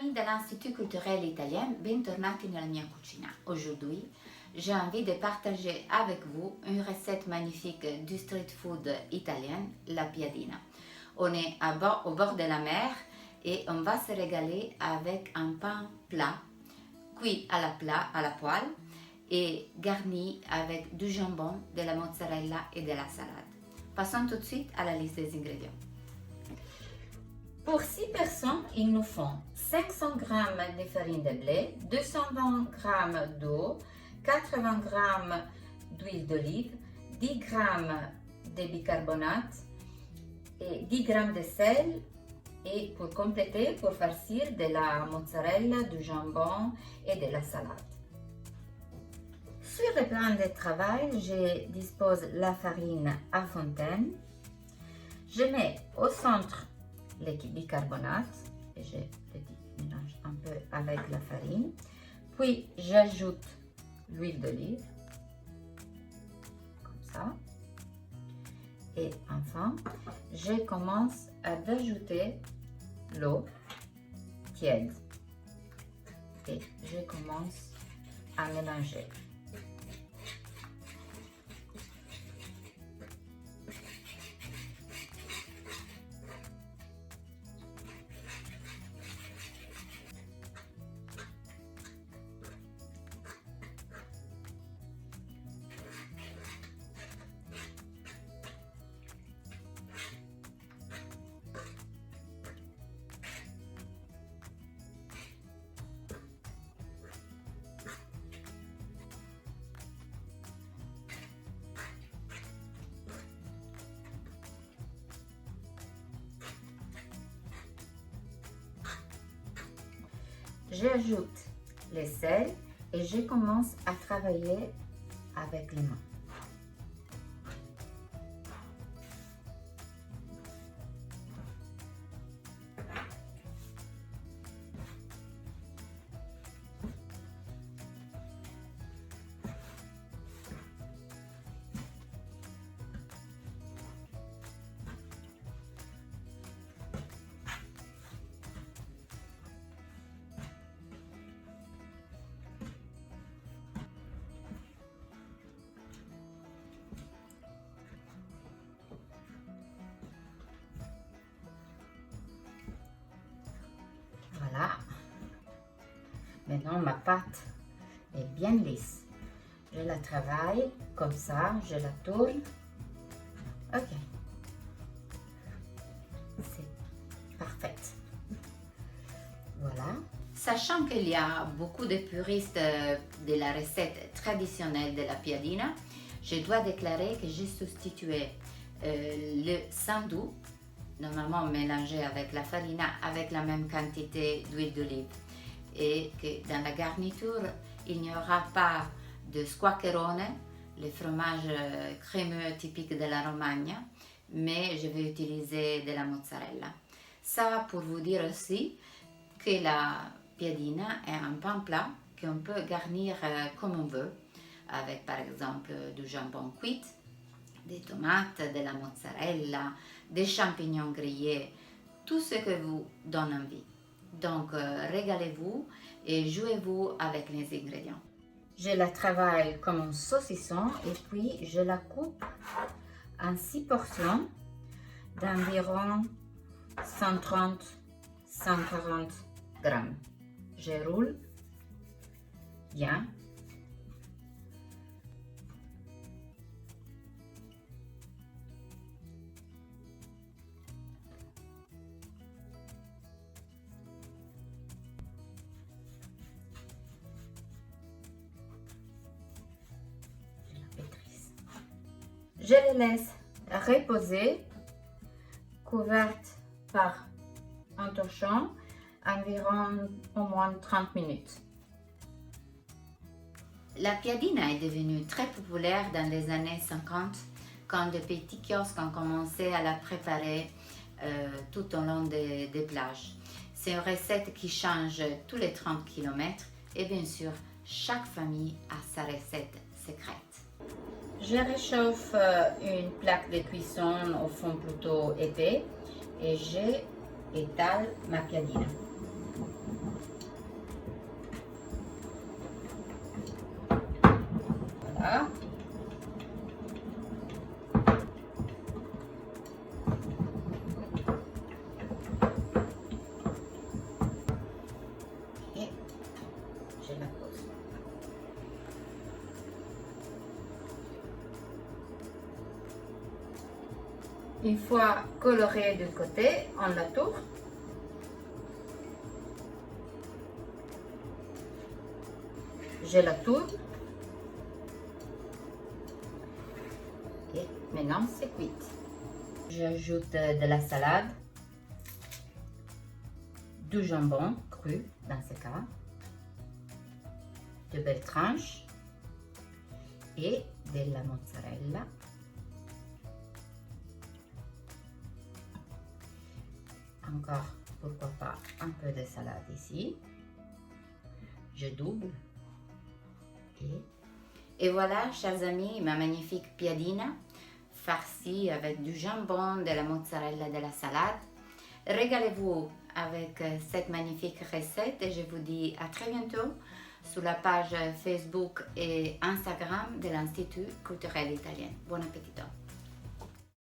Amici dell'Istituto Culturel Italien, bentornati nella mia cucina. Aujourd'hui, j'ai envie de partager avec vous une recette magnifique du street food italien, la piadina. On est au bord de la mer et on va se régaler avec un pain plat, cuit à la poêle et garni avec du jambon, de la mozzarella et de la salade. Passons tout de suite à la liste des ingrédients. Pour 6 personnes, il nous faut 500 g de farine de blé, 220 g d'eau, 80 g d'huile d'olive, 10 g de bicarbonate et 10 g de sel. Et pour compléter, pour farcir de la mozzarella, du jambon et de la salade. Sur le plan de travail, je dispose la farine à fontaine. Je mets au centre le bicarbonate et je le mélange un peu avec la farine. Puis j'ajoute l'huile d'olive, comme ça. Et enfin, je commence à ajouter l'eau tiède et je commence à mélanger. J'ajoute le sel et je commence à travailler avec les mains. Voilà. Maintenant, ma pâte est bien lisse. Je la travaille comme ça, je la tourne. Ok. C'est parfait. Voilà. Sachant qu'il y a beaucoup de puristes de la recette traditionnelle de la piadina, je dois déclarer que j'ai substitué le sandou, normalement mélangé avec la farina, avec la même quantité d'huile d'olive. Et que dans la garniture, il n'y aura pas de squaccherone, le fromage crémeux typique de la Romagna, mais je vais utiliser de la mozzarella. Ça pour vous dire aussi que la piadina est un pain plat qu'on peut garnir comme on veut, avec par exemple du jambon cuit, des tomates, de la mozzarella, des champignons grillés, tout ce que vous donne envie. Donc régalez-vous et jouez-vous avec les ingrédients. Je la travaille comme un saucisson et puis je la coupe en 6 portions d'environ 130-140 grammes. Je roule bien. Je les laisse reposer, couvertes par un torchon, environ au moins 30 minutes. La piadina est devenue très populaire dans les années 50, quand de petits kiosques ont commencé à la préparer tout au long des plages. C'est une recette qui change tous les 30 km et bien sûr, chaque famille a sa recette secrète. Je réchauffe une plaque de cuisson au fond plutôt épais et j'étale ma piadina. Voilà. Et je la pose. Une fois colorée du côté, on la tourne. Je la tourne. Et maintenant c'est cuit. J'ajoute de la salade, du jambon cru dans ce cas, de belles tranches et de la mozzarella. Encore, pourquoi pas, un peu de salade ici. Je double. Et voilà, chers amis, ma magnifique piadina farcie avec du jambon, de la mozzarella, de la salade. Régalez-vous avec cette magnifique recette et je vous dis à très bientôt sur la page Facebook et Instagram de l'Institut culturel italien. Buon appétit!